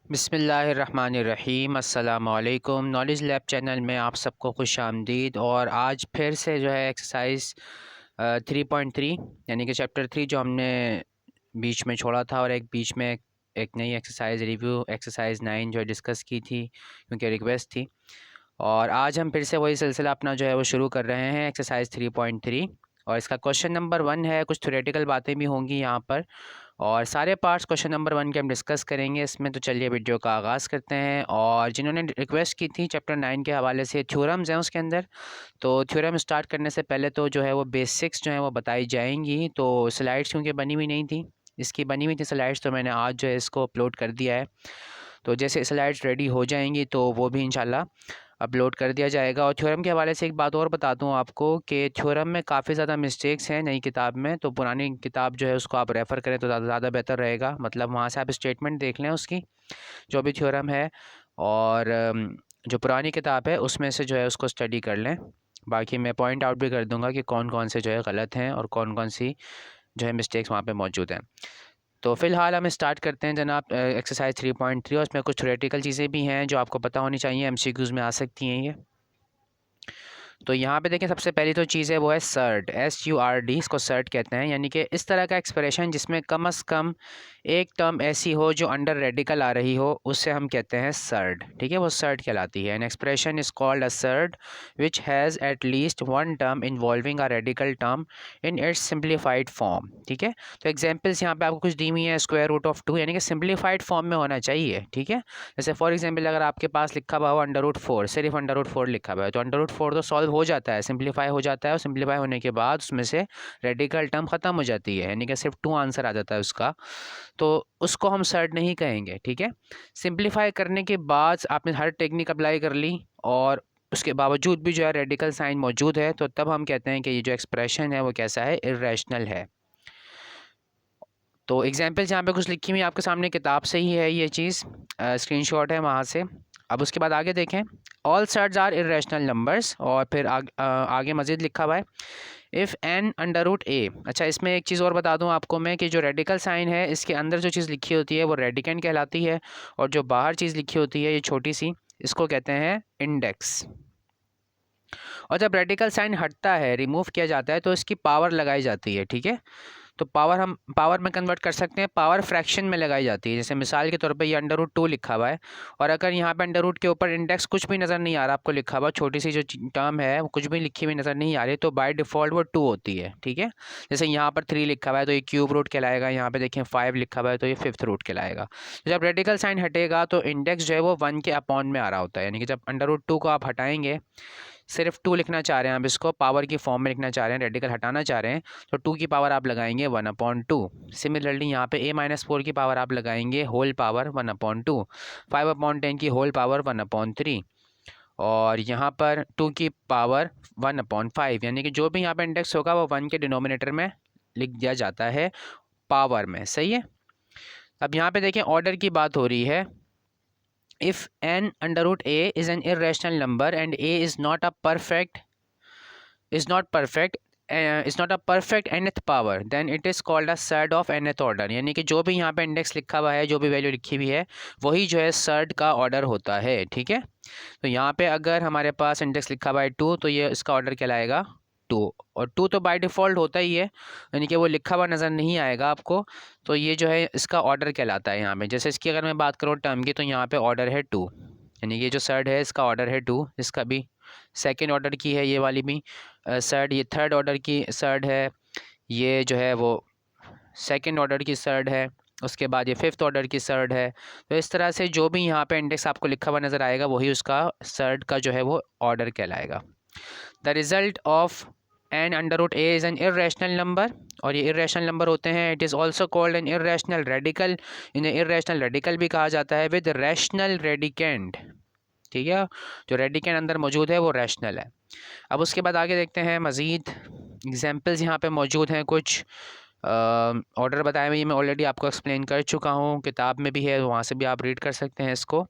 बिस्मिल्लाहिर्रहमानिर्रहीम अस्सलामुअलैकुम। Knowledge lab channel में आप सबको खुश आमदीद। और आज फिर से जो है एक्सरसाइज 3.3 यानी कि चैप्टर 3 जो हमने बीच में छोड़ा था, और एक बीच में एक नई एक्सरसाइज रिव्यू एक्सरसाइज 9 जो डिस्कस की थी क्योंकि रिक्वेस्ट थी। और आज हम फिर से वही सिलसिला अपना जो है वो शुरू कर रहे हैं, एक्सरसाइज 3.3। और इसका क्वेश्चन नंबर 1 है। कुछ थ्योरेटिकल बातें भी होंगी यहाँ पर, और सारे पार्ट्स क्वेश्चन नंबर 1 के हम डिस्कस करेंगे इसमें। तो चलिए वीडियो का आगाज़ करते हैं। और जिन्होंने रिक्वेस्ट की थी चैप्टर 9 के हवाले से थ्योरम्स हैं उसके अंदर, तो थ्योरम स्टार्ट करने से पहले तो जो है वो बेसिक्स जो है वो बताई जाएंगी। तो स्लाइड्स क्योंकि बनी हुई नहीं थी, इसकी बनी हुई थी स्लाइड्स, तो मैंने आज जो है इसको अपलोड कर दिया है। तो जैसे स्लाइड्स रेडी हो जाएंगी तो वो भी इंशाल्लाह अपलोड कर दिया जाएगा। और थ्योरम के हवाले से एक बात और बता दूं आपको कि थ्योरम में काफ़ी ज़्यादा मिस्टेक्स हैं नई किताब में। तो पुरानी किताब जो है उसको आप रेफ़र करें तो ज़्यादा बेहतर रहेगा। मतलब वहाँ से आप स्टेटमेंट देख लें उसकी, जो भी थ्योरम है। और जो पुरानी किताब है उसमें से जो है उसको स्टडी कर लें। बाकी मैं पॉइंट आउट भी कर दूंगा कि कौन कौन से जो है गलत हैं और कौन कौन सी जो है मिस्टेक्स वहाँ पे मौजूद हैं। तो फ़िलहाल हम स्टार्ट करते हैं जनाब एक्सरसाइज 3.3। और इसमें कुछ थ्योरेटिकल चीज़ें भी हैं जो आपको पता होनी चाहिए, एमसीक्यूज़ में आ सकती हैं ये। तो यहाँ पे देखें, सबसे पहली तो चीज़ है वो है सर्ड, SURD, इसको सर्ड कहते हैं। यानी कि इस तरह का एक्सप्रेशन जिसमें कम से कम एक टर्म ऐसी हो जो अंडर रेडिकल आ रही हो, उससे हम कहते हैं सर्ड। ठीक है, वो सर्ड कहलाती है। An expression is called a surd which has at least one term involving a radical term in its simplified form. ठीक है, तो एग्जाम्पल्स यहाँ पे आपको कुछ दी हुई हैं। स्क्वायर रूट ऑफ 2 यानी कि सिंप्लीफाइड फॉर्म में होना चाहिए। ठीक है, जैसे फॉर एग्जाम्पल अगर आपके पास लिखा हुआ हो अंडर रूट 4, सिर्फ अंडर रूट 4 लिखा हुआ है, तो अंडर रूट 4 तो सॉल्व हो जाता है, सिंप्लीफाई हो जाता है। और सिंप्लीफाई होने के बाद उसमें से रेडिकल टर्म ख़त्म हो जाती है, यानी कि सिर्फ 2 आंसर आ जाता है उसका। तो उसको हम सर्ड नहीं कहेंगे। ठीक है, सिंप्लीफाई करने के बाद आपने हर टेक्निक अप्लाई कर ली और उसके बावजूद भी जो है रेडिकल साइन मौजूद है, तो तब हम कहते हैं कि ये जो एक्सप्रेशन है वो कैसा है, इर्रेशनल है। तो एग्जाम्पल्स यहाँ पे कुछ लिखी हुई आपके सामने, किताब से ही है ये चीज़, स्क्रीनशॉट है वहाँ से। अब उसके बाद आगे देखें, all surds are irrational numbers. और फिर आगे मज़ीद लिखा हुआ है, if n under root a। अच्छा, इसमें एक चीज़ और बता दूं आपको मैं कि जो रेडिकल साइन है इसके अंदर जो चीज़ लिखी होती है वो रेडिकेंड कहलाती है, और जो बाहर चीज़ लिखी होती है ये छोटी सी, इसको कहते हैं इंडेक्स। और जब रेडिकल साइन हटता है, रिमूव किया जाता है, तो इसकी पावर लगाई जाती है। ठीक है, तो पावर हम पावर में कन्वर्ट कर सकते हैं, पावर फ्रैक्शन में लगाई जाती है। जैसे मिसाल के तौर पे ये अंडर रूट 2 लिखा हुआ है, और अगर यहाँ पे अंडर रूट के ऊपर इंडेक्स कुछ भी नज़र नहीं आ रहा आपको लिखा हुआ, छोटी सी जो टर्म है वो कुछ भी लिखी हुई नज़र नहीं आ रही, तो बाय डिफ़ॉल्ट वो 2 होती है। ठीक है, जैसे यहाँ पर 3 लिखा हुआ है तो ये क्यूब रूट कहलाएगा, यहाँ पे देखें 5 लिखा हुआ है तो ये 5th रूट कहलाएगा। तो जब रेडिकल साइन हटेगा तो इंडेक्स जो है वो 1 के अपॉन में आ रहा होता है। यानी कि जब अंडर रूट 2 को आप हटाएंगे, सिर्फ 2 लिखना चाह रहे हैं, आप इसको पावर की फॉर्म में लिखना चाह रहे हैं, रेडिकल हटाना चाह रहे हैं, तो 2 की पावर आप लगाएंगे 1/2। सिमिलरली यहाँ पे a-4 की पावर आप लगाएंगे होल पावर 1/2, 5/10 की होल पावर 1/3, और यहाँ पर 2 की पावर 1/5। यानी कि जो भी यहाँ पे इंडेक्स होगा वो 1 के डिनोमिनेटर में लिख दिया जाता है पावर में। सही है, अब यहाँ पे देखें ऑर्डर की बात हो रही है। If n under root a is an irrational number and a is not a perfect is not a perfect nth power, then it is called a surd of nth order। यानी कि जो भी यहाँ पे इंडेक्स लिखा हुआ है, जो भी वैल्यू लिखी हुई है, वही जो है सर्ड का ऑर्डर होता है। ठीक है, तो यहाँ पे अगर हमारे पास इंडेक्स लिखा हुआ है 2, तो ये इसका ऑर्डर कहलाएगा 2। और 2 तो बाय डिफ़ॉल्ट होता ही है, यानी कि वो लिखा हुआ नज़र नहीं आएगा आपको, तो ये जो है इसका ऑर्डर कहलाता है। यहाँ पे जैसे इसकी अगर मैं बात करूँ टर्म की, तो यहाँ पे ऑर्डर है 2, यानी ये जो सर्ड है इसका ऑर्डर है 2। इसका भी सेकेंड ऑर्डर की है ये वाली भी सर्ड, ये थर्ड ऑर्डर की सर्ड है, ये जो है वो सेकेंड ऑर्डर की सर्ड है, उसके बाद ये 5th ऑर्डर की सर्ड है। तो इस तरह से जो भी यहाँ पे इंडेक्स आपको लिखा हुआ नज़र आएगा वही उसका सर्ड का जो है वो ऑर्डर कहलाएगा। The result of n under root a is an irrational number, और ये इर्रेशनल नंबर होते हैं। It is also called an irrational radical, इन्हें इर्रेशनल रेडिकल भी कहा जाता है, विद रैशनल रेडिकेंड। ठीक है, जो रेडिकेंड अंदर मौजूद है वो रैशनल है। अब उसके बाद आगे देखते हैं मज़ीद एग्जाम्पल्स यहाँ पे मौजूद हैं। कुछ ऑर्डर बताए हुए मैं ऑलरेडी आपको एक्सप्लेन कर चुका हूँ, किताब में भी है, वहाँ से भी आप रीड कर सकते हैं इसको।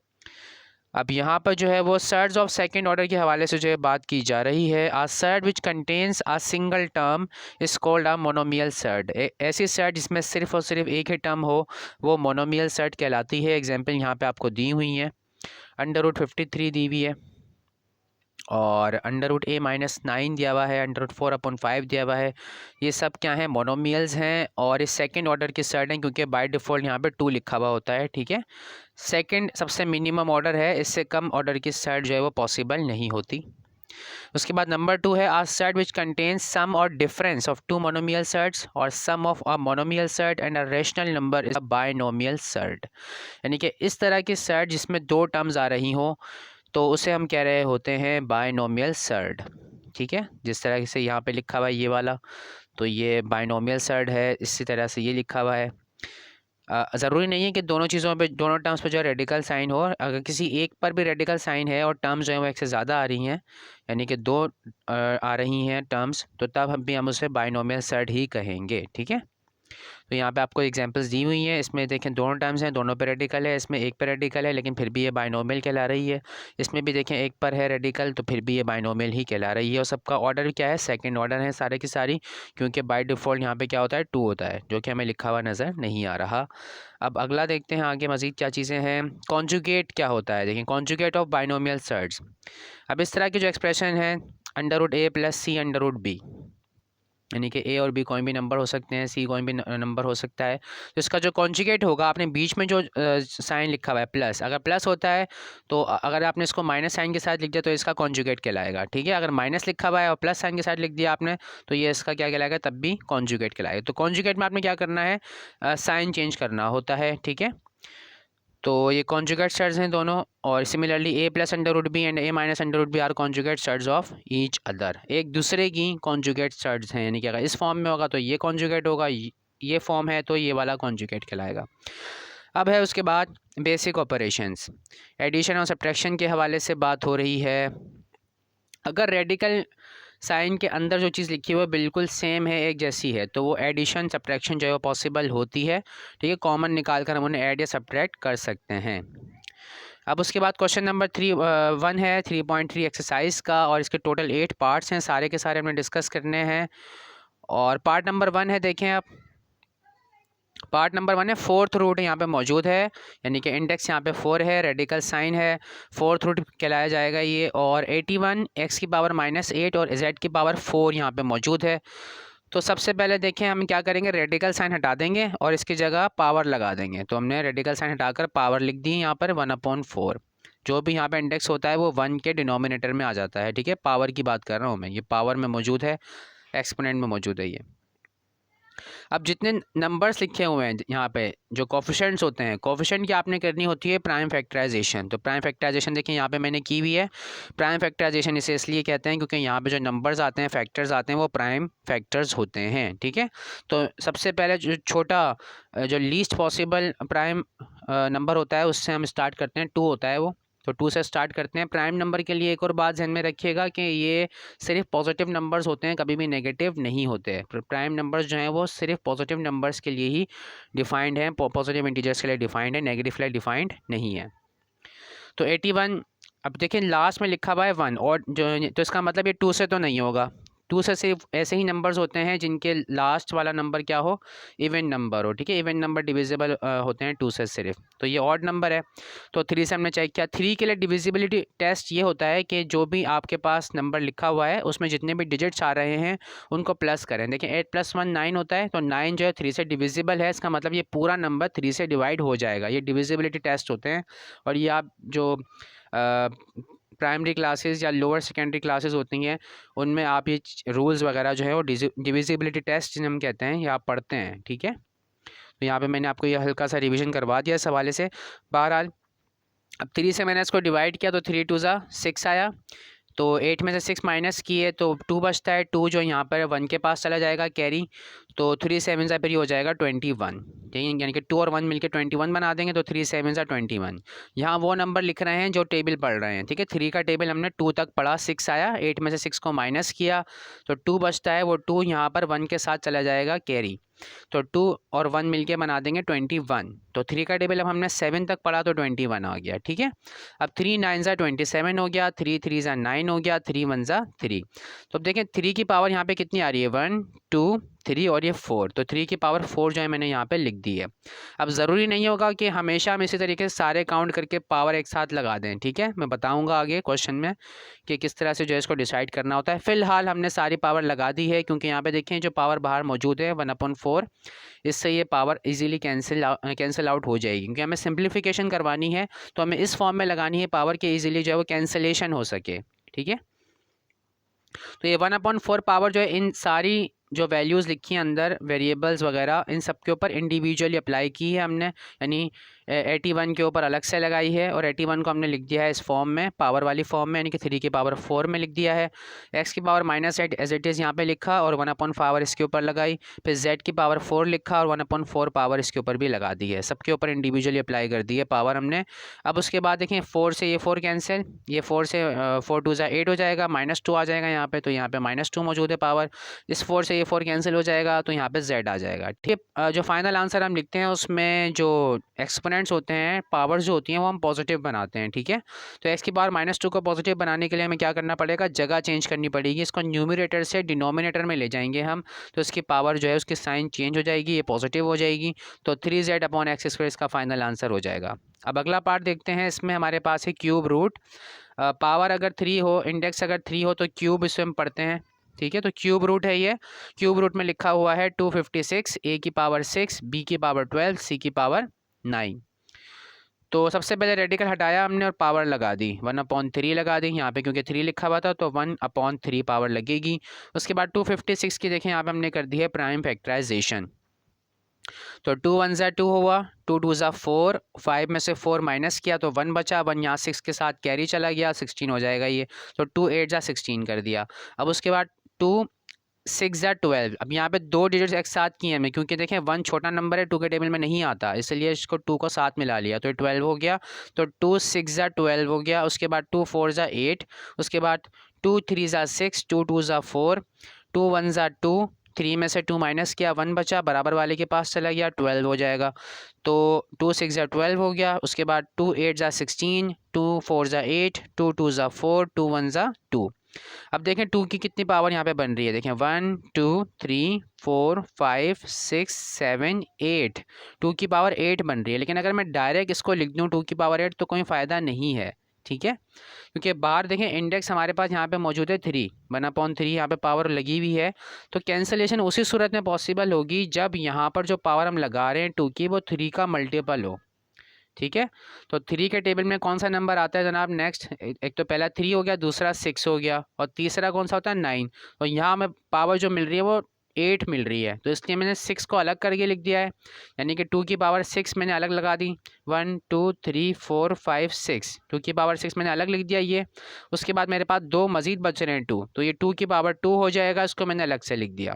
अब यहाँ पर जो है वो सर्ड्स ऑफ सेकंड ऑर्डर के हवाले से जो है बात की जा रही है। A surd which contains a single term is called a monomial surd. ऐसी सर्ड जिसमें सिर्फ और सिर्फ एक ही टर्म हो वो मोनोमियल सर्ड कहलाती है। एग्जांपल यहाँ पे आपको दी हुई है, √53 दी हुई है और √a-9 दिया हुआ है, √4/5 दिया हुआ है। ये सब क्या है, मोनोमियल्स हैं और इस सेकंड ऑर्डर की सर्ड हैं क्योंकि बाय डिफ़ॉल्ट यहाँ पे 2 लिखा हुआ होता है। ठीक है, सेकंड सबसे मिनिमम ऑर्डर है, इससे कम ऑर्डर की सर्ड जो है वो पॉसिबल नहीं होती। उसके बाद नंबर 2 है a surd which contains some और डिफरेंस ऑफ 2 मोनोमियल सर्ड्स और sum of a monomial surd and a rational number is a binomial surd. यानी कि इस तरह की सर्ड जिसमें 2 टर्म्स आ रही हों तो उसे हम कह रहे होते हैं बायनोमियल सर्ड। ठीक है, जिस तरह से यहाँ पे लिखा हुआ है ये वाला, तो ये बायनोमियल सर्ड है। इसी तरह से ये लिखा हुआ है। ज़रूरी नहीं है कि दोनों चीज़ों पे, दोनों टर्म्स पे जो है रेडिकल साइन हो। अगर किसी एक पर भी रेडिकल साइन है और टर्म्स जो है वो एक से ज़्यादा आ रही हैं, यानी कि 2 आ रही हैं टर्म्स, तो तब हम उसे बायनोमियल सर्ड ही कहेंगे। ठीक है, तो यहाँ पे आपको एग्जांपल्स दी हुई हैं। इसमें देखें दोनों टर्म्स हैं, दोनों पे रेडिकल है, इसमें एक पे रेडिकल है लेकिन फिर भी ये बायनोमियल कहला रही है। इसमें भी देखें एक पर है रेडिकल तो फिर भी ये बायनोमियल ही कहला रही है। और सबका ऑर्डर क्या है, सेकंड ऑर्डर है सारे की सारी, क्योंकि बाय डिफ़ॉल्ट यहाँ पे क्या होता है, 2 होता है, जो कि हमें लिखा हुआ नज़र नहीं आ रहा। अब अगला देखते हैं आगे मज़ीद क्या चीज़ें हैं। कॉन्जुगेट क्या होता है, देखिए कॉन्जुगेट ऑफ बायनोमियल सर्ड्स। अब इस तरह की जो एक्सप्रेशन है √a + c √b, यानी कि ए और बी कोई भी नंबर हो सकते हैं, सी कोई भी नंबर हो सकता है। तो इसका जो कॉन्जुगेट होगा, आपने बीच में जो साइन लिखा हुआ है प्लस, अगर प्लस होता है तो अगर आपने इसको माइनस साइन के साथ लिख दिया तो इसका कॉन्जुगेट कहलाएगा। ठीक है, अगर माइनस लिखा हुआ है और प्लस साइन के साथ लिख दिया आपने तो ये इसका क्या कहलाएगा, तब भी कॉन्जुगेट कहलाएगा। तो कॉन्जुगेट में आपने क्या करना है, साइन चेंज करना होता है। ठीक है, तो ये कॉन्जुगेट सर्ड्स हैं दोनों। और similarly a + √b and a - √b are conjugate surds of each other, एक दूसरे की कॉन्जुगेट सर्ड्स हैं। यानी कि अगर इस फॉर्म में होगा तो ये कॉन्जुगेट होगा, ये फॉर्म है तो ये वाला कॉन्जुगेट कहलाएगा। अब है उसके बाद बेसिक ऑपरेशंस, एडिशन और सब्ट्रैक्शन के हवाले से बात हो रही है। अगर रेडिकल साइन के अंदर जो चीज़ लिखी हुई है बिल्कुल सेम है, एक जैसी है, तो वो एडिशन सब्ट्रैक्शन जो है वो पॉसिबल होती है। ठीक है, कॉमन निकाल कर हम उन्हें ऐड या सब्ट्रैक्ट कर सकते हैं। अब उसके बाद क्वेश्चन नंबर 1 है 3.3 एक्सरसाइज का, और इसके टोटल 8 पार्ट्स हैं, सारे के सारे हमने डिस्कस करने हैं। और पार्ट नंबर 1 है, देखें आप, पार्ट नंबर 1 है, फोर्थ रूट यहाँ पे मौजूद है, यानी कि इंडेक्स यहाँ पे 4 है, रेडिकल साइन है, फोर्थ रूट कहलाया जाएगा ये। और 81 x⁻⁻8 और z⁴ यहाँ पे मौजूद है। तो सबसे पहले देखें हम क्या करेंगे, रेडिकल साइन हटा देंगे और इसकी जगह पावर लगा देंगे। तो हमने रेडिकल साइन हटाकर पावर लिख दी यहाँ पर 1/4। जो भी यहाँ पे इंडेक्स होता है वो 1 के डिनोमिनेटर में आ जाता है। ठीक है, पावर की बात कर रहा हूँ मैं, ये पावर में मौजूद है, एक्सपोनेंट में मौजूद है ये। अब जितने नंबर्स लिखे हुए हैं यहाँ पे, जो कोफिशिएंट्स होते हैं, कोफिशिएंट की आपने करनी होती है प्राइम फैक्टराइजेशन। तो प्राइम फैक्टराइजेशन देखिए यहाँ पे मैंने की हुई है। प्राइम फैक्टराइजेशन इसे इसलिए कहते हैं क्योंकि यहाँ पे जो नंबर्स आते हैं, फैक्टर्स आते हैं, वो प्राइम फैक्टर्स होते हैं। ठीक है, तो सबसे पहले जो छोटा, जो लीस्ट पॉसिबल प्राइम नंबर होता है उससे हम स्टार्ट करते हैं, 2 होता है वो, तो 2 से स्टार्ट करते हैं। प्राइम नंबर के लिए एक और बात ध्यान में रखिएगा कि ये सिर्फ पॉजिटिव नंबर्स होते हैं, कभी भी नेगेटिव नहीं होते हैं। प्राइम नंबर्स जो हैं वो सिर्फ पॉजिटिव नंबर्स के लिए ही डिफाइंड हैं, पॉजिटिव इंटीजर्स के लिए डिफाइंड है, नेगेटिव के लिए डिफाइंड नहीं है। तो 81, अब देखिए लास्ट में लिखा हुआ है 1, और जो, तो इसका मतलब ये 2 से तो नहीं होगा। 2 से सिर्फ ऐसे ही नंबर्स होते हैं जिनके लास्ट वाला नंबर क्या हो, इवन नंबर हो। ठीक है, इवन नंबर डिविजिबल होते हैं 2 से सिर्फ, तो ये ऑड नंबर है। तो 3 से हमने चेक किया। 3 के लिए डिविजिबिलिटी टेस्ट ये होता है कि जो भी आपके पास नंबर लिखा हुआ है उसमें जितने भी डिजिट्स आ रहे हैं उनको प्लस करें। देखिए 8 + 1 9 होता है, तो 9 जो है 3 से डिविजिबल है, इसका मतलब ये पूरा नंबर 3 से डिवाइड हो जाएगा। ये डिविजिबिलिटी टेस्ट होते हैं। और ये आप जो प्राइमरी क्लासेस या लोअर सेकेंडरी क्लासेस होती हैं उनमें आप ये रूल्स वगैरह जो है वो डिविजिबिलिटी टेस्ट जिन्हें हम कहते हैं, ये आप पढ़ते हैं। ठीक है, तो यहाँ पे मैंने आपको ये हल्का सा रिवीजन करवा दिया इस हवाले से। बहरहाल अब 3 से मैंने इसको डिवाइड किया तो 3 × 2 = 6 आया। तो 8 में से 6 माइनस किए तो 2 बचता है, 2 जो यहाँ पर 1 के पास चला जाएगा कैरी, तो 3 7 फिर ये हो जाएगा 21, यानी कि 2 और 1 मिलके 21 बना देंगे। तो 3 7 21। यहाँ वो नंबर लिख रहे हैं जो टेबल पढ़ रहे हैं, ठीक है। 3 का टेबल हमने 2 तक पढ़ा, 6 आया, 8 में से 6 को माइनस किया तो 2 बचता है। वो 2 यहाँ पर 1 के साथ चला जाएगा कैरी, तो 2 और 1 मिलके बना देंगे 21। तो 3 का टेबल अब हमने 7 तक पढ़ा तो 21 आ गया, ठीक है। अब 3 9 27 हो गया, 3 3 9 हो गया, 3 1 3। तो अब देखें 3 की पावर यहाँ पे कितनी आ रही है, 1 2 3 और ये 4, तो 3 की पावर 4 जो है मैंने यहाँ पे लिख दी है। अब ज़रूरी नहीं होगा कि हमेशा हम इसी तरीके से सारे काउंट करके पावर एक साथ लगा दें, ठीक है। मैं बताऊँगा आगे क्वेश्चन में कि किस तरह से जो है इसको डिसाइड करना होता है। फ़िलहाल हमने सारी पावर लगा दी है, क्योंकि यहाँ पे देखें जो पावर बाहर मौजूद है 1/4, इससे ये पावर इजीली कैंसिल आउट हो जाएगी। क्योंकि हमें सिंप्लीफिकेशन करवानी है तो हमें इस फॉर्म में लगानी है पावर के इजीली जो है वो कैंसिलेशन हो सके, ठीक है। तो ये 1/4 पावर जो है इन सारी जो वैल्यूज़ लिखी हैं अंदर, वेरिएबल्स वगैरह, इन सब के ऊपर इंडिविजुअली अप्लाई की है हमने, यानी 81 के ऊपर अलग से लगाई है और 81 को हमने लिख दिया है इस फॉर्म में, पावर वाली फॉर्म में, यानी कि 3 की पावर 4 में लिख दिया है। x की पावर -8 एज इट इज़ यहाँ पे लिखा और 1/4 इसके ऊपर लगाई, फिर z की पावर 4 लिखा और 1/4 पावर इसके ऊपर भी लगा दी है। सबके ऊपर इंडिविजुअली अप्लाई कर दी है पावर हमने। अब उसके बाद देखें 4 से ये 4 कैंसिल, ये 4 से 4 2 8 हो जाएगा, -2 आ जाएगा यहाँ पे, तो यहाँ पे -2 मौजूद है पावर। इस 4 से ये 4 कैंसिल हो जाएगा तो यहाँ पे z आ जाएगा, ठीक है। जो फाइनल आंसर हम लिखते हैं उसमें जो एक्सपोनेंट्स होते हैं, पावर्स जो होती हैं, वो हम पॉजिटिव बनाते हैं, ठीक है। तो x की पावर -2 को पॉजिटिव बनाने के लिए हमें क्या करना पड़ेगा, जगह चेंज करनी पड़ेगी। इसको न्यूमरेटर से डिनोमिनेटर में ले जाएंगे हम, तो इसकी पावर जो है उसकी साइन चेंज हो जाएगी, ये पॉजिटिव हो जाएगी। तो 3z/x² इसका फाइनल आंसर हो जाएगा। अब अगला पार्ट देखते हैं। इसमें हमारे पास है क्यूब रूट। पावर अगर 3 हो, इंडेक्स अगर 3 हो तो क्यूब इसे हम पढ़ते हैं, ठीक है। तो क्यूब रूट है ये। क्यूब रूट में लिखा हुआ है 256, a की पावर 6, b की पावर 12, c की पावर 9। तो सबसे पहले रेडिकल हटाया हमने और पावर लगा दी, 1/3 लगा दी यहाँ पे, क्योंकि 3 लिखा हुआ था तो 1/3 पावर लगेगी। उसके बाद 256 की देखें यहाँ पे हमने कर दी है प्राइम फैक्टराइजेशन। तो 2 1 2 हुआ, 2 2 4, 5 में से 4 माइनस किया तो 1 बचा, 1 यहाँ 6 के साथ कैरी चला गया, 16 हो जाएगा ये। तो 2 8 16 कर दिया। अब उसके बाद 2 6 12। अब यहाँ पे 2 डिजिट्स एक साथ किए हैं, क्योंकि देखें 1 छोटा नंबर है, 2 के टेबल में नहीं आता, इसलिए इसको 2 को साथ मिला लिया तो 12 हो गया। तो 2 6 12 हो गया। उसके बाद 2 4 8, उसके बाद 2 3 6, 2 2 4, 2 1 2, 3 में से 2 माइनस किया, 1 बचा, बराबर वाले के पास चला गया, 12 हो जाएगा। तो 2 6 12 हो गया। उसके बाद 2 8 16, 2 4 8, 2 2 4, 2 1 2। अब देखें 2 की कितनी पावर यहाँ पे बन रही है, देखें 1 2 3 4 5 6 7 8, 2 की पावर 8 बन रही है। लेकिन अगर मैं डायरेक्ट इसको लिख दूँ 2 की पावर 8 तो कोई फ़ायदा नहीं है, ठीक है। क्योंकि बाहर देखें इंडेक्स हमारे पास यहाँ पे मौजूद है 3, 1/3 यहाँ पे पावर लगी हुई है। तो कैंसलेशन उसी सूरत में पॉसिबल होगी जब यहाँ पर जो पावर हम लगा रहे हैं 2 की वो 3 का मल्टीपल हो, ठीक है। तो 3 के टेबल में कौन सा नंबर आता है जनाब नेक्स्ट, एक तो पहला 3 हो गया, दूसरा 6 हो गया और तीसरा कौन सा होता है 9। तो यहाँ हमें पावर जो मिल रही है वो 8 मिल रही है, तो इसलिए मैंने 6 को अलग करके लिख दिया है, यानी कि 2 की पावर 6 मैंने अलग लगा दी, 1 2 3 4 5 6, 2 की पावर 6 मैंने अलग लिख दिया ये। उसके बाद मेरे पास 2 मज़ीद बच रहे हैं 2, तो ये 2 की पावर 2 हो जाएगा, इसको मैंने अलग से लिख दिया।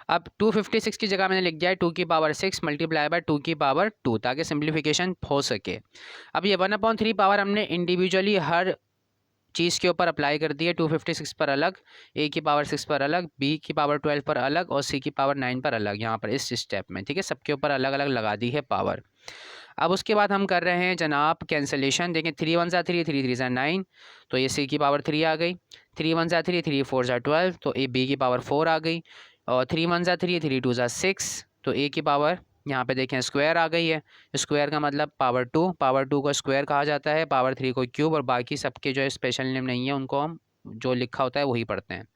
अब 256 की जगह मैंने लिख दिया है 2 की पावर 6 मल्टीप्लाई बाय 2 की पावर 2, ताकि सिंप्लीफिकेशन हो सके। अब ये 1/3 पावर हमने इंडिविजुअली हर चीज़ के ऊपर अप्लाई कर दी है। 256 पर अलग, a की पावर 6 पर अलग, b की पावर 12 पर अलग और c की पावर 9 पर अलग, यहाँ पर इस स्टेप में, ठीक है। सबके ऊपर अलग अलग लगा दी है पावर। अब उसके बाद हम कर रहे हैं जनाब कैंसलेशन। देखें 3 1 3, 3 3 9, तो ये c की पावर 3 आ गई, 3 1 3, 3 4 12, तो a b की पावर 4 आ गई, और 3 1 3, 3 2 6, तो a की पावर यहाँ पे देखें स्क्वायर आ गई है। स्क्वायर का मतलब पावर 2, पावर 2 को स्क्वायर कहा जाता है, पावर 3 को क्यूब, और बाकी सबके जो है स्पेशल नेम नहीं है, उनको हम जो लिखा होता है वही पढ़ते हैं।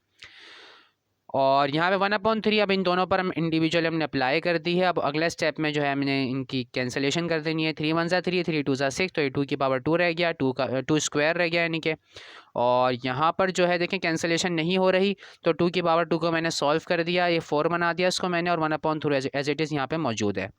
और यहाँ पे 1/3 अब इन दोनों पर हम इंडिविजुअली हमने अप्लाई कर दी है। अब अगले स्टेप में जो है हमने इनकी कैंसलेशन कर देनी है। 3 1 3, 3 2 6, तो ये 2 की पावर 2 रह गया, 2 स्क्वायर रह गया यानी कि। और यहाँ पर जो है देखें कैंसलेशन नहीं हो रही, तो 2 की पावर 2 को मैंने सॉल्व कर दिया, ये 4 बना दिया इसको मैंने, और 1/3 एज इट इज़ यहाँ पे मौजूद है।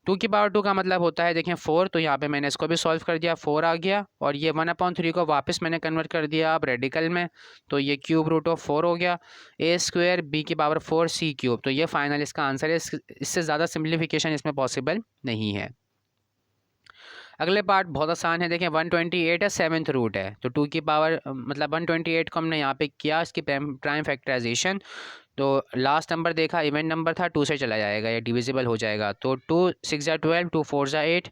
टू की पावर टू का मतलब होता है देखें 4, तो यहाँ पे मैंने इसको भी सॉल्व कर दिया, 4 आ गया, और ये 1/3 को वापस मैंने कन्वर्ट कर दिया अब रेडिकल में, तो ये क्यूब रूट ऑफ 4 हो गया, a² b की पावर 4 c³, तो ये फाइनल इसका आंसर है। इससे ज़्यादा सिम्प्लीफिकेशन इसमें पॉसिबल नहीं है। अगले पार्ट बहुत आसान है, देखें 128 है, 7th रूट है, तो 2 की पावर मतलब 128 को हमने यहाँ पे किया इसकी प्राइम फैक्टराइजेशन, तो लास्ट नंबर देखा इवेंट नंबर था, 2 से चला जाएगा, ये डिविजिबल हो जाएगा, तो 2 6 12, 2 4 8,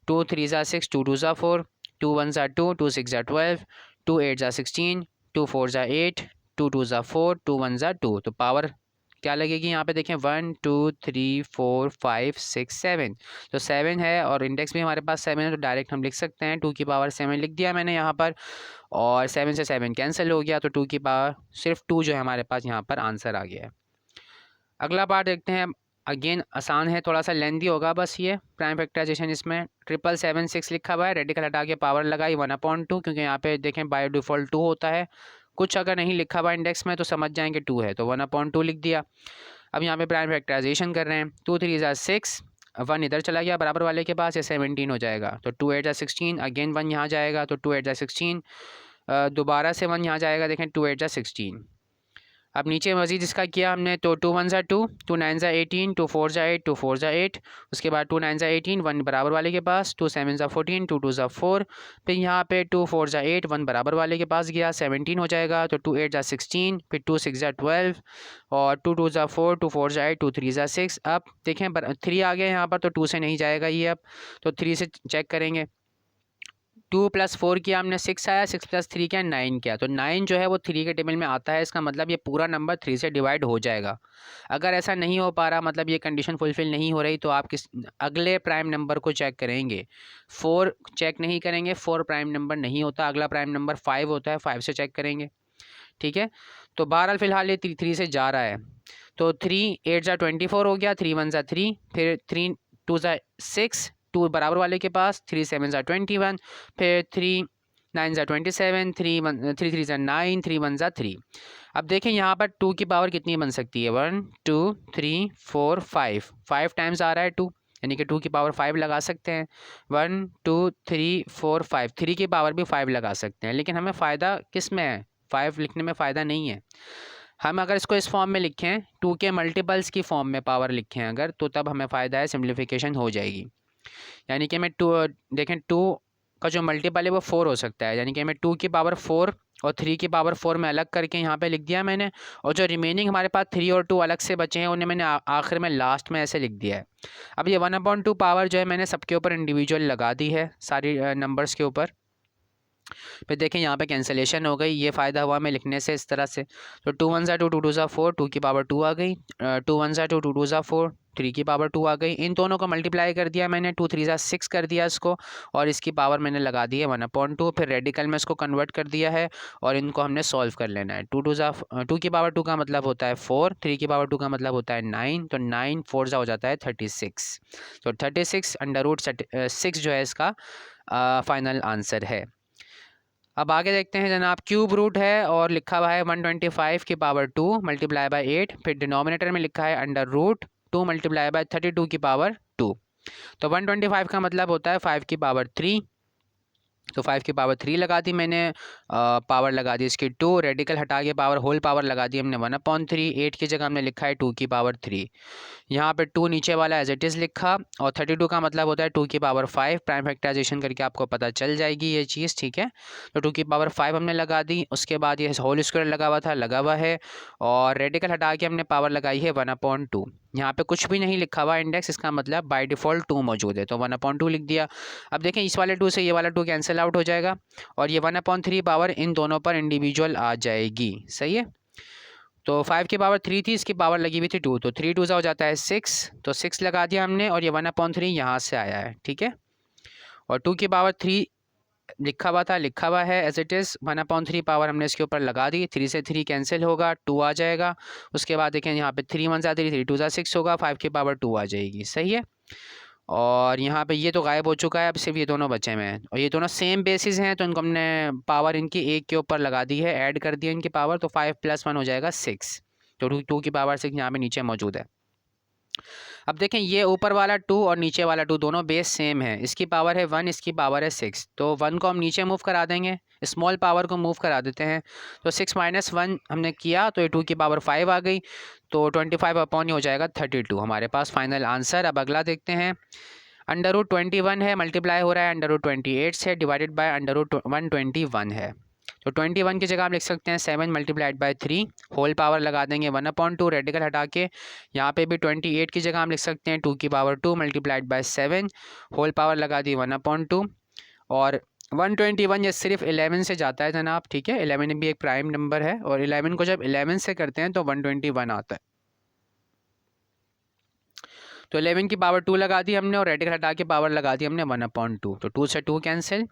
2 3 6, 2 2 4, 2 1 2, 2 6 12, 2 8 16, 2 4 8, 2 2 4, 2 1 2, तो पावर क्या लगेगी यहाँ पे देखें 1 2 3 4 5 6 7, तो 7 है और इंडेक्स भी हमारे पास 7 है, तो डायरेक्ट हम लिख सकते हैं 2 की पावर 7 लिख दिया मैंने यहाँ पर, और 7 से 7 कैंसिल हो गया, तो 2 की पावर सिर्फ 2 जो है हमारे पास यहाँ पर आंसर आ गया है। अगला पार्ट देखते हैं, अगेन आसान है, थोड़ा सा लेंथी होगा बस, ये प्राइम फैक्टराइजेशन इसमें 777 लिखा हुआ है, रेडिकल हटा के पावर लगाई 1/2, क्योंकि यहाँ पे देखें बाय डिफ़ॉल्ट 2 होता है, कुछ अगर नहीं लिखा हुआ इंडेक्स में तो समझ जाएंगे 2 है, तो 1/2 लिख दिया। अब यहाँ पे प्राइम फैक्टराइजेशन कर रहे हैं, 2 3 6, 1 इधर चला गया बराबर वाले के पास, ये 17 हो जाएगा, तो 2 8 16, अगेन 1 यहाँ जाएगा, तो 2 8 16, दोबारा से 1 यहाँ जाएगा, देखें 2 8 16। अब नीचे मजीद इसका किया हमने, तो 2 1 2, 2 9 18, 2 4 8, 2 4 8, उसके बाद 2 9 18, 1 बराबर वाले के पास, 2 7 14, 2 2 4, फिर यहाँ पे 2 4 8, 1 बराबर वाले के पास गया, 17 हो जाएगा, तो 2 8 16, फिर 2 6 12, और 2 2 4, 2 4 8, 2 3 6। अब देखें 3 आ गया यहाँ पर, तो 2 से नहीं जाएगा ये, अब तो 3 से चेक करेंगे, 2 + 4 किया हमने 6 आया, 6 + 3 किया 9 किया, तो 9 जो है वो 3 के टेबल में आता है, इसका मतलब ये पूरा नंबर 3 से डिवाइड हो जाएगा। अगर ऐसा नहीं हो पा रहा, मतलब ये कंडीशन फुलफिल नहीं हो रही, तो आप किस अगले प्राइम नंबर को चेक करेंगे, 4 चेक नहीं करेंगे, 4 प्राइम नंबर नहीं होता, अगला प्राइम नंबर 5 होता है, 5 से चेक करेंगे, ठीक है। तो बहरहाल फ़िलहाल ये 3 से जा रहा है, तो 3 8 24 हो गया, 3 1 3, फिर 3 2 6, 2 बराबर वाले के पास, 3 7 21, फिर 3 9 27, 3 3 9, 3 1 3। अब देखें यहाँ पर 2 की पावर कितनी बन सकती है, 1 2 3 4 5 टाइम्स आ रहा है 2, यानी कि 2 की पावर 5 लगा सकते हैं, 1 2 3 4 5, 3 की पावर भी 5 लगा सकते हैं, लेकिन हमें फ़ायदा किस में है, 5 लिखने में फ़ायदा नहीं है। हम अगर इसको इस फॉर्म में लिखें, 2 के मल्टीपल्स की फॉर्म में पावर लिखें अगर, तो तब हमें फ़ायदा है, सिम्प्लीफिकेशन हो जाएगी। यानी कि मैं 2 देखें 2 का जो मल्टीपल है वो 4 हो सकता है, यानी कि मैं 2 की पावर 4 और 3 की पावर 4 में अलग करके यहाँ पे लिख दिया मैंने, और जो रिमेनिंग हमारे पास 3 और 2 अलग से बचे हैं उन्हें मैंने आखिर में लास्ट में ऐसे लिख दिया है। अब ये 1/2 पावर जो है मैंने सबके ऊपर इंडिविजुअल लगा दी है, सारी नंबर्स के ऊपर। फिर देखें यहाँ पे कैंसिलेशन हो गई, ये फ़ायदा हुआ मैं लिखने से इस तरह से, तो 2 1 2, 2 2 4, 2 की पावर 2 आ गई, 2 1 2, 2 2 4, 3 की पावर 2 आ गई, इन दोनों को मल्टीप्लाई कर दिया मैंने, 2 3 6 कर दिया इसको, और इसकी पावर मैंने लगा दी है 1/2, फिर रेडिकल में इसको कन्वर्ट कर दिया है, और इनको हमने सॉल्व कर लेना है। 2 की पावर 2 का मतलब होता है 4, 3 की पावर 2 का मतलब होता है 9, तो 9 4 हो जाता है 36, तो 36/6 जो है इसका फाइनल आंसर है। अब आगे देखते हैं जनाब, क्यूब रूट है और लिखा हुआ है 125 की पावर 2 मल्टीप्लाई बाय 8, फिर डिनोमिनेटर में लिखा है √2 मल्टीप्लाई बाय 32 की पावर 2, तो 125 का मतलब होता है 5 की पावर 3, तो 5 की पावर 3 लगा दी मैंने, पावर लगा दी इसकी 2, रेडिकल हटा के पावर होल पावर लगा दी हमने 1/3, 8 की जगह हमने लिखा है 2 की पावर 3, यहाँ पे 2 नीचे वाला एज इट इज़ लिखा, और 32 का मतलब होता है 2 की पावर 5, प्राइम फैक्टराइजेशन करके आपको पता चल जाएगी ये चीज़, ठीक है। तो 2 की पावर 5 हमने लगा दी, उसके बाद ये होल स्क्वायर लगा हुआ था, लगा हुआ है, और रेडिकल हटा के हमने पावर लगाई है 1/2, यहाँ पे कुछ भी नहीं लिखा हुआ इंडेक्स, इसका मतलब बाय डिफ़ॉल्ट 2 मौजूद है, तो 1/2 लिख दिया। अब देखें इस वाले 2 से ये वाला 2 कैंसिल आउट हो जाएगा, और ये 1/3 पावर इन दोनों पर इंडिविजुअल आ जाएगी, सही है। तो 5 की पावर 3 थी, इसकी पावर लगी हुई थी 2, तो 3 2 हो जाता है 6, तो 6 लगा दिया हमने, और ये 1/3 यहाँ से आया है, ठीक है। और 2 की पावर 3 लिखा हुआ है एज इट इज़, 1/3 पावर हमने इसके ऊपर लगा दी, 3 से 3 कैंसिल होगा, 2 आ जाएगा, उसके बाद देखें यहाँ पे 3 1 3, 3 2 6 होगा, 5 की पावर 2 आ जाएगी, सही है। और यहाँ पे ये तो गायब हो चुका है, अब सिर्फ ये दोनों बचे हुए हैं, और ये दोनों सेम बेसिस हैं, तो इनको हमने पावर इनकी एक के ऊपर लगा दी है, ऐड कर दिया इनकी पावर, तो 5 + 1 हो जाएगा 6, तो 2 की पावर 6 यहाँ पे नीचे मौजूद है। अब देखें ये ऊपर वाला 2 और नीचे वाला 2 दोनों बेस सेम है, इसकी पावर है 1, इसकी पावर है 6, तो 1 को हम नीचे मूव करा देंगे, स्मॉल पावर को मूव करा देते हैं, तो 6 - 1 हमने किया तो ये 2 की पावर 5 आ गई, तो 25 अपॉन ये हो जाएगा 32 हमारे पास फाइनल आंसर। अब अगला देखते हैं, √21 है, मल्टीप्लाई हो रहा है √28 से, डिवाइडेड बाय √121 है, तो 21 की जगह आप लिख सकते हैं 7 मल्टीप्लाइड बाय 3, होल पावर लगा देंगे 1/2, रेडिकल हटा के यहाँ पे भी 28 की जगह हम लिख सकते हैं 2 की power 2 multiplied by 7, whole power लगा दी 1/2, और 121 ये सिर्फ 11 से जाता है जनाब, ठीक है, 11 भी एक प्राइम नंबर है, और 11 को जब 11 से करते हैं तो 121 आता है, तो 11 की पावर 2 लगा दी हमने, और रेडिकल हटा के पावर लगा दी हमने 1/2, तो 2 से 2 कैंसिल,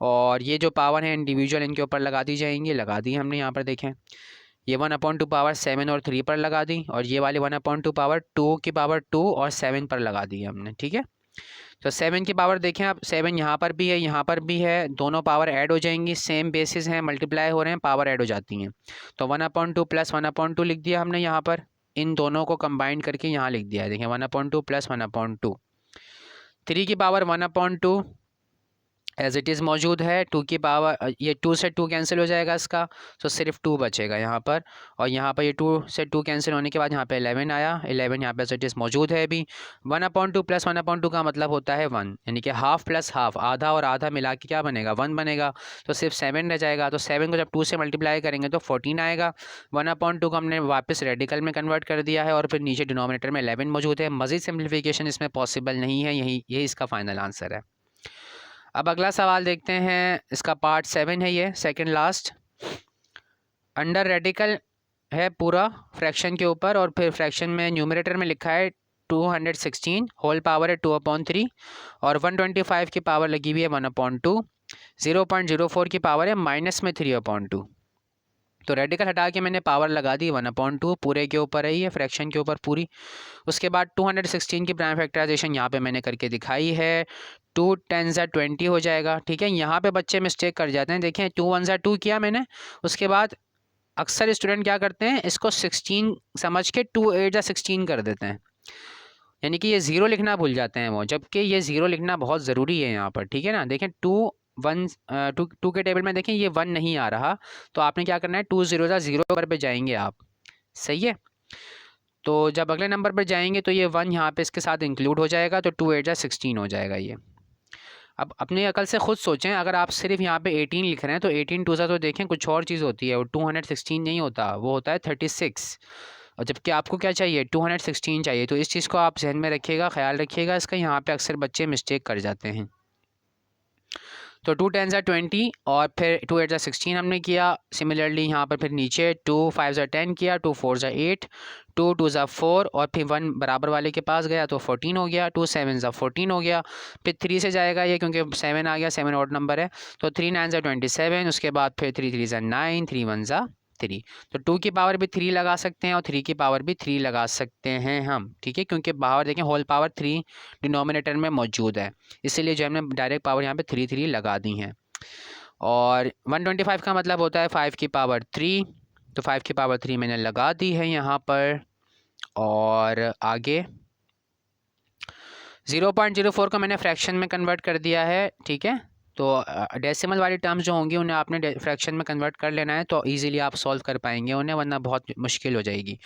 और ये जो पावर है इंडिविजुअल इनके ऊपर लगा दी जाएंगी, लगा दी हमने, यहाँ पर देखें ये 1/2 पावर 7 और 3 पर लगा दी, और ये वाली 1/2 पावर 2 की पावर 2 और 7 पर लगा दी हमने, ठीक है। तो 7 की पावर देखें आप, 7 यहाँ पर भी है, यहाँ पर भी है, दोनों पावर ऐड हो जाएंगी, सेम बेसिस हैं, मल्टीप्लाई हो रहे हैं, पावर ऐड हो जाती हैं, तो 1/2 प्लस 1/2 लिख दिया हमने यहाँ पर, इन दोनों को कंबाइन करके यहाँ लिख दिया है, देखें 1/2 प्लस 1/2, 3 की पावर 1/2 एज इट इज़ मौजूद है, 2 की पावर, ये 2 से 2 कैंसिल हो जाएगा इसका, तो सिर्फ 2 बचेगा यहाँ पर, और यहाँ पर ये 2 से 2 कैंसिल होने के बाद यहाँ पे 11 आया, 11 यहाँ पे एज इट इज़ मौजूद है अभी। 1/2 प्लस 1/2 का मतलब होता है 1, यानी कि हाफ प्लस हाफ, आधा और आधा मिला के क्या बनेगा 1 बनेगा, तो सिर्फ 7 रह जाएगा, तो 7 को जब 2 से मल्टीप्लाई करेंगे तो 14 आएगा। 1/2 को हमने वापस रेडिकल में कन्वर्ट कर दिया है, और फिर नीचे डिनोमिनेटर में 11 मौजूद है, मज़ीद सिम्प्लीफिकेशन इसमें पॉसिबल नहीं है, यही इसका फाइनल आंसर है। अब अगला सवाल देखते हैं, इसका पार्ट 7 है, ये सेकंड लास्ट, अंडर रेडिकल है पूरा फ्रैक्शन के ऊपर, और फिर फ्रैक्शन में न्यूमरेटर में लिखा है 216, होल पावर है 2/3, और 125 की पावर लगी हुई है 1/2, 0.04 की पावर है माइनस में 3/2, तो रेडिकल हटा के मैंने पावर लगा दी 1/2, पूरे के ऊपर है ये फ्रैक्शन के ऊपर पूरी। उसके बाद 216 की प्राइम फैक्टराइजेशन यहाँ पे मैंने करके दिखाई है, 2 10 20 हो जाएगा, ठीक है। यहाँ पे बच्चे मिस्टेक कर जाते हैं, देखें 2 1 2 किया मैंने, उसके बाद अक्सर स्टूडेंट क्या करते हैं, इसको 16 समझ के 2 8 16 कर देते हैं, यानी कि ये 0 लिखना भूल जाते हैं वो, जबकि ये 0 लिखना बहुत ज़रूरी है यहाँ पर, ठीक है ना। देखें 2 के टेबल में देखें ये 1 नहीं आ रहा, तो आपने क्या करना है 2 0 0 पर जाएंगे आप, सही है। तो जब अगले नंबर पर जाएंगे तो ये 1 यहाँ पे इसके साथ इंक्लूड हो जाएगा, तो 2 8 16 हो जाएगा ये। अब अपनी अकल से खुद सोचें, अगर आप सिर्फ यहाँ पे 18 लिख रहे हैं तो 18 2 तो देखें कुछ और चीज़ होती है, वो 216 नहीं होता, वो होता है 36, और जबकि आपको क्या चाहिए 216 चाहिए, तो इस चीज़ को आप जहन में रखिएगा, ख्याल रखिएगा इसका, यहाँ पे अक्सर बच्चे मिस्टेक कर जाते हैं। तो 2 10 20 और फिर 2 8 16 हमने किया, सिमिलरली यहाँ पर फिर नीचे 2 5 10 किया, 2 4 8, 2 2 4, और फिर 1 बराबर वाले के पास गया तो 14 हो गया, 2 7 14 हो गया, फिर 3 से जाएगा ये क्योंकि 7 आ गया, 7 ऑड नंबर है, तो 3 9 27, उसके बाद फिर 3 3 9, 3 1 3, तो 2 की पावर भी 3 लगा सकते हैं और 3 की पावर भी 3 लगा सकते हैं हम, ठीक है, क्योंकि पावर देखें होल पावर 3 डिनोमिनेटर में मौजूद है, इसीलिए जो हमने डायरेक्ट पावर यहाँ पे 3 3 लगा दी हैं। और 125 का मतलब होता है 5 की पावर 3, तो 5 की पावर 3 मैंने लगा दी है यहाँ पर, और आगे 0.04 को मैंने फ्रैक्शन में कन्वर्ट कर दिया है, ठीक है। तो डेसिमल वाली टर्म्स जो होंगी उन्हें आपने फ्रैक्शन में कन्वर्ट कर लेना है, तो इजीली आप सॉल्व कर पाएंगे उन्हें, वरना बहुत मुश्किल हो जाएगी।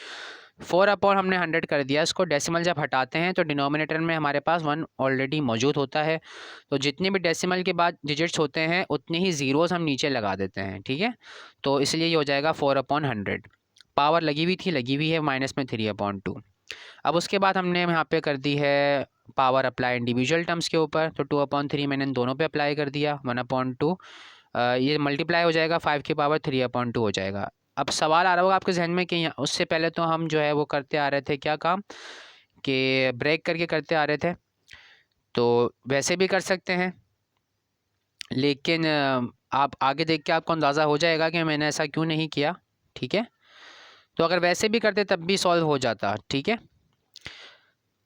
4/100 कर दिया इसको, डेसिमल जब हटाते हैं तो डिनोमिनेटर में हमारे पास 1 ऑलरेडी मौजूद होता है, तो जितने भी डेसिमल के बाद डिजिट्स होते हैं उतने ही ज़ीरोस हम नीचे लगा देते हैं, ठीक है। तो इसलिए ये हो जाएगा 4/100, पावर लगी हुई है माइनस में 3/2। अब उसके बाद हमने यहाँ पे कर दी है पावर अप्लाई इंडिविजुअल टर्म्स के ऊपर, तो 2/3 मैंने इन दोनों पे अप्लाई कर दिया, 1/2 ये मल्टीप्लाई हो जाएगा, 5 की पावर 3/2 हो जाएगा। अब सवाल आ रहा होगा आपके जहन में कि उससे पहले तो हम जो है वो करते आ रहे थे क्या काम, कि ब्रेक करके करते आ रहे थे, तो वैसे भी कर सकते हैं, लेकिन आप आगे देख के आपको अंदाज़ा हो जाएगा कि मैंने ऐसा क्यों नहीं किया, ठीक है। तो अगर वैसे भी करते तब भी सॉल्व हो जाता, ठीक है।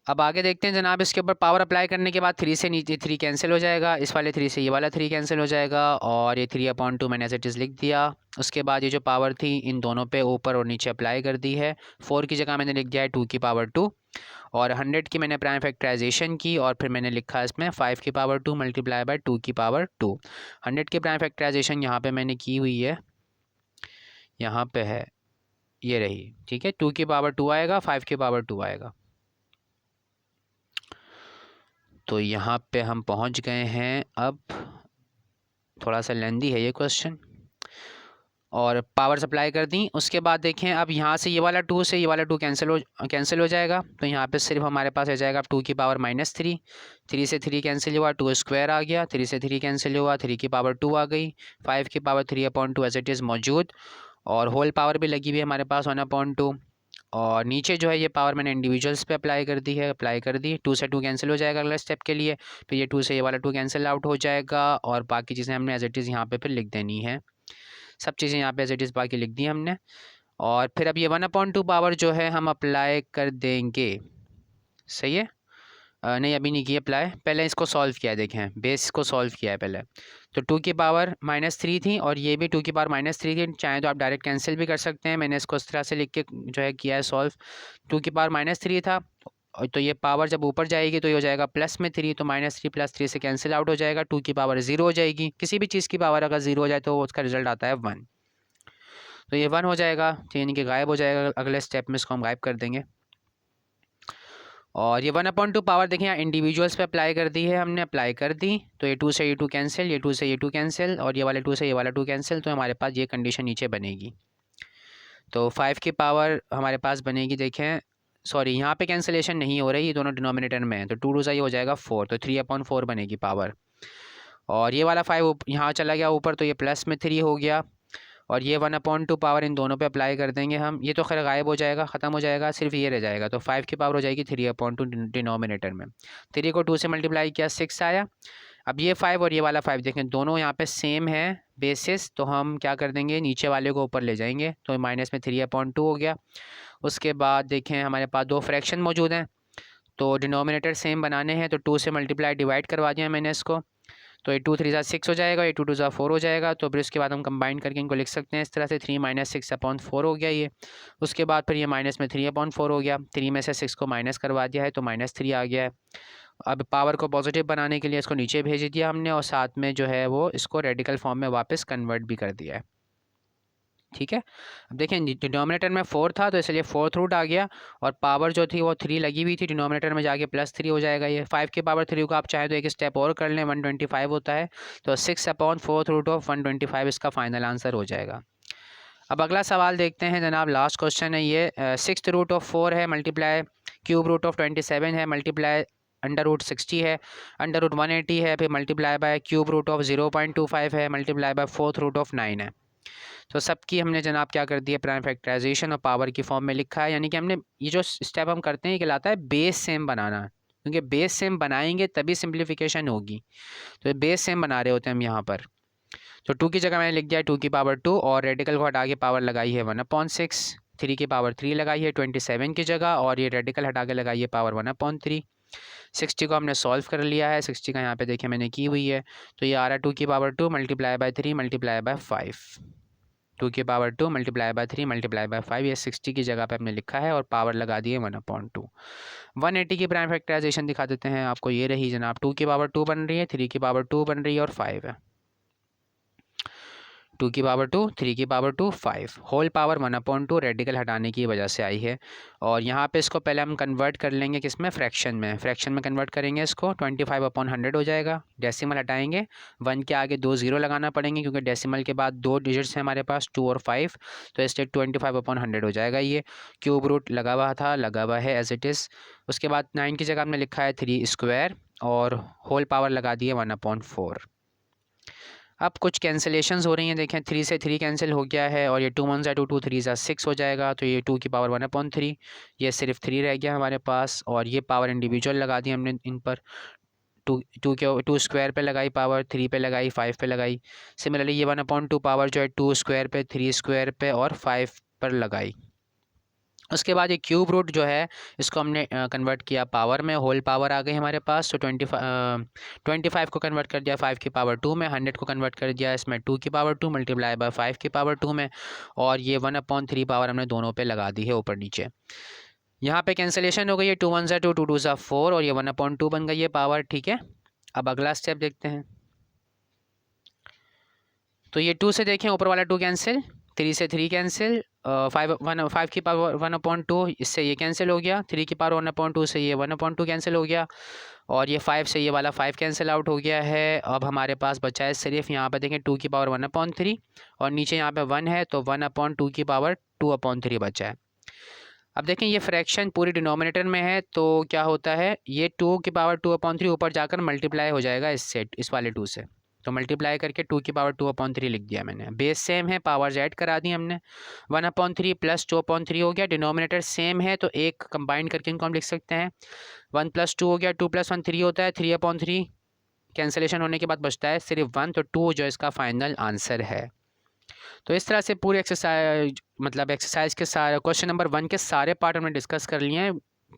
अब आगे देखते हैं जनाब, इसके ऊपर पावर अप्लाई करने के बाद 3 से नीचे 3 कैंसिल हो जाएगा, इस वाले 3 से ये वाला 3 कैंसिल हो जाएगा और ये 3/2 मैंने एज इट इज़ लिख दिया। उसके बाद ये जो पावर थी इन दोनों पे ऊपर और नीचे अप्लाई कर दी है। 4 की जगह मैंने लिख दिया है 2 की पावर 2 और 100 की मैंने प्राइम फैक्टराइजेशन की और फिर मैंने लिखा इसमें 5 की पावर 2 मल्टीप्लाई बाय 2 की पावर 2। 100 की प्राइम फैक्टराइजेशन यहाँ पे मैंने की हुई है, यहाँ पे है, ये रही, ठीक है। 2 की पावर 2 आएगा, 5 की पावर 2 आएगा। तो यहाँ पे हम पहुँच गए हैं। अब थोड़ा सा लेंदी है ये क्वेश्चन, और पावर सप्लाई कर दी। उसके बाद देखें, अब यहाँ से ये वाला 2 से ये वाला 2 कैंसिल हो जाएगा, तो यहाँ पे सिर्फ हमारे पास आ जाएगा 2 की पावर -3। 3 से 3 कैंसिल हुआ, 2 स्क्वायर आ गया, 3 से 3 कैंसिल हुआ, 3 की पावर 2 आ गई, 5 की पावर 3/2 एज इट इज़ मौजूद, और होल पावर भी लगी हुई है हमारे पास 1/2। और नीचे जो है ये पावर मैंने इंडिविजुअल्स पे अप्लाई कर दी है, अप्लाई कर दी। 2 से 2 कैंसिल हो जाएगा अगले स्टेप के लिए, फिर ये 2 से ये वाला 2 कैंसिल आउट हो जाएगा और बाकी चीज़ें हमने एज इट इज़ यहाँ पे फिर लिख देनी है। सब चीज़ें यहाँ पे एज इट इज़ बाकी लिख दी हमने। और फिर अब ये 1/2 पावर जो है हम अप्लाई कर देंगे, सही है। नहीं अभी नहीं किया अप्लाई, पहले इसको सॉल्व किया है, देखें बेस को सॉल्व किया है पहले। तो 2 की पावर -3 थी और ये भी 2 की पावर -3 थी, चाहे तो आप डायरेक्ट कैंसिल भी कर सकते हैं। मैंने इसको इस तरह से लिख के जो है किया है सॉल्व। 2 की पावर -3 था, और तो ये पावर जब ऊपर जाएगी तो ये हो जाएगा +3, तो -3 + 3 से कैंसिल आउट हो जाएगा। 2 की पावर 0 हो जाएगी, किसी भी चीज़ की पावर अगर 0 हो जाए तो उसका रिजल्ट आता है 1। तो ये 1 हो जाएगा, तो यानी कि गायब हो जाएगा, अगले स्टेप में इसको हम गायब कर देंगे। और ये 1/2 पावर देखें यहाँ इंडिविजुअल्स पे अप्लाई कर दी है हमने, अप्लाई कर दी, तो ये 2 से ये 2 कैंसिल, ये 2 से ये 2 कैंसिल और ये वाले 2 से ये वाला 2 कैंसिल, तो हमारे पास ये कंडीशन नीचे बनेगी। तो 5 की पावर हमारे पास बनेगी, देखें सॉरी यहाँ पे कैंसिलेशन नहीं हो रही, ये दोनों डिनोमिनेटर में है, तो 2 2 ये हो जाएगा 4, तो 3/4 बनेगी पावर। और ये वाला 5 यहाँ चला गया ऊपर, तो ये +3 हो गया, और ये 1/2 पावर इन दोनों पे अप्लाई कर देंगे हम। ये तो खैर गायब हो जाएगा, ख़त्म हो जाएगा, सिर्फ ये रह जाएगा। तो 5 की पावर हो जाएगी 3/2 डिनोमिनेटर में। 3 को 2 से मल्टीप्लाई किया 6 आया। अब ये 5 और ये वाला 5 देखें दोनों यहाँ पे सेम है बेसिस, तो हम क्या कर देंगे नीचे वाले को ऊपर ले जाएंगे, तो माइनस में 3/2 हो गया। उसके बाद देखें हमारे पास 2 फ्रैक्शन मौजूद हैं, तो डिनोमिनेटर सेम बनाने हैं, तो 2 से मल्टीप्लाई डिवाइड करवा दिया मैंने इसको, तो ये 2 3 6 हो जाएगा, ये 2 2 4 हो जाएगा। तो फिर उसके बाद हम कंबाइन करके इनको लिख सकते हैं इस तरह से, 3 - 6/4 हो गया ये। उसके बाद फिर ये माइनस में 3/4 हो गया, 3 में से 6 को माइनस करवा दिया है, तो -3 आ गया है। अब पावर को पॉजिटिव बनाने के लिए इसको नीचे भेज दिया हमने, और साथ में जो है वो इसको रेडिकल फॉर्म में वापस कन्वर्ट भी कर दिया है, ठीक है। अब देखें डिनोमिनेटर में 4 था, तो इसलिए 4th रूट आ गया, और पावर जो थी वो 3 लगी हुई थी, डिनोमिनेटर में जाके +3 हो जाएगा ये। 5 की पावर 3 को आप चाहें तो एक स्टेप और कर लें, 125 होता है, तो 6/4 रूट ऑफ 125 इसका फाइनल आंसर हो जाएगा। अब अगला सवाल देखते हैं जनाब, लास्ट क्वेश्चन है ये। 6th रूट ऑफ 4 है, मल्टीप्लाई क्यूब रूट ऑफ 27 है, मल्टीप्लाई √60 है, √180 है, फिर multiply by cube root of 0.25 है, multiply by 4th root of 9 है। तो सबकी हमने जनाब क्या कर दिया, प्राइम फैक्टराइजेशन और पावर की फॉर्म में लिखा है, यानी कि हमने ये जो स्टेप हम करते हैं ये कहलाता है बेस सेम बनाना, क्योंकि बेस सेम बनाएंगे तभी सिंप्लीफिकेशन होगी। तो बेस सेम बना रहे होते हैं हम यहाँ पर। तो 2 की जगह मैंने लिख दिया 2 की पावर 2, और रेडिकल को हटा के पावर लगाई है 1/6, 3 की पावर 3 लगाई है 27 की जगह, और ये रेडिकल हटा के लगाई है पावर 1/3। 60 को हमने सॉल्व कर लिया है, 60 का यहाँ पे देखिए मैंने की हुई है, तो ये आ रहा है 2 की power 2 multiply by 3 multiply by 5, 2 की power 2 multiply by 3 multiply by 5, ये 60 की जगह पे हमने लिखा है, और पावर लगा दी है 1/2। 180 की प्राइम फैक्टराइजेशन दिखा देते हैं आपको, ये रही जनाब, 2 की पावर 2 बन रही है, 3 की पावर 2 बन रही है, और 5 है। 2 की पावर 2, 3 की पावर 2, 5, होल पावर 1/2 रेडिकल हटाने की वजह से आई है। और यहाँ पे इसको पहले हम कन्वर्ट कर लेंगे किस में, फ्रैक्शन में। फ्रैक्शन में कन्वर्ट करेंगे इसको, 25/100 हो जाएगा। डेसिमल हटाएंगे, 1 के आगे 2 0 लगाना पड़ेंगे, क्योंकि डेसिमल के बाद 2 डिजिट्स हैं हमारे पास 2 और 5, तो इसलिए 25/100 हो जाएगा ये। क्यूब रूट लगा हुआ था, लगा हुआ है एज इट इज़। उसके बाद 9 की जगह हमने लिखा है 3 स्क्वायर, और होल पावर लगा दी है 1/4। अब कुछ कैंसिलेशंस हो रही हैं, देखें 3 से 3 कैंसिल हो गया है, और ये 2 1 2 2 3 6 हो जाएगा, तो ये 2 की पावर 1/3, ये सिर्फ 3 रह गया हमारे पास, और ये पावर इंडिविजुअल लगा दी हमने इन पर। 2 स्क्वायर पे लगाई पावर, 3 पे लगाई, 5 पे लगाई। सिमिलरली ये 1/2 पावर जो है 2 स्क्वायर पे, 3 स्क्वायर पे और 5 पर लगाई। उसके बाद ये क्यूब रूट जो है इसको हमने कन्वर्ट किया पावर में, होल पावर आ गई हमारे पास। तो 25 को कन्वर्ट कर दिया 5 की पावर 2 में, 100 को कन्वर्ट कर दिया इसमें 2 की पावर 2 मल्टीप्लाई बाय 5 की पावर 2 में, और ये 1/3 पावर हमने दोनों पे लगा दी है ऊपर नीचे। यहाँ पे कैंसिलेशन हो गई है, 2 1 ज़ा 2, 2 2 ज़ा 4, और ये 1/2 बन गई है पावर। ठीक है, अब अगला स्टेप देखते हैं। तो ये 2 से देखें ऊपर वाला 2 कैंसिल, 3 से 3 कैंसिल, 5 की पावर 1/2 इससे ये कैंसिल हो गया, 3 की पावर 1/2 से ये 1/2 कैंसिल हो गया, और ये 5 से ये वाला 5 कैंसिल आउट हो गया है। अब हमारे पास बचा है सिर्फ यहाँ पे देखें 2 की पावर 1/3, और नीचे यहाँ पे 1 है तो 1/2 की पावर 2/3 बचा है। अब देखें ये फ्रैक्शन पूरी डिनोमिनेटर में है, तो क्या होता है ये 2 की पावर 2/3 ऊपर जाकर मल्टीप्लाई हो जाएगा इससे, इस वाले 2 से, तो मल्टीप्लाई करके 2 की पावर 2/3 लिख दिया मैंने। बेस सेम है, पावर्स ऐड करा दी हमने, 1/3 प्लस 2/3 हो गया। डिनोमिनेटर सेम है तो एक कंबाइन करके इनको हम लिख सकते हैं, 1 + 2 हो गया, 2 + 1 3 होता है, 3/3 कैंसिलेशन होने के बाद बचता है सिर्फ 1, तो 2 जो इसका फाइनल आंसर है। तो इस तरह से पूरी एक्सरसाइज, मतलब एक्सरसाइज के सारे क्वेश्चन नंबर 1 के सारे पार्ट हमने डिस्कस कर लिए हैं।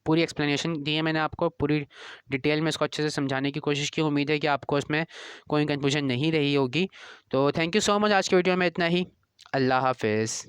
पूरी एक्सप्लेनेशन दी है मैंने आपको, पूरी डिटेल में इसको अच्छे से समझाने की कोशिश की। उम्मीद है कि आपको इसमें कोई कंफ्यूजन नहीं रही होगी। तो थैंक यू सो मच, आज की वीडियो में इतना ही। अल्लाह हाफिज़।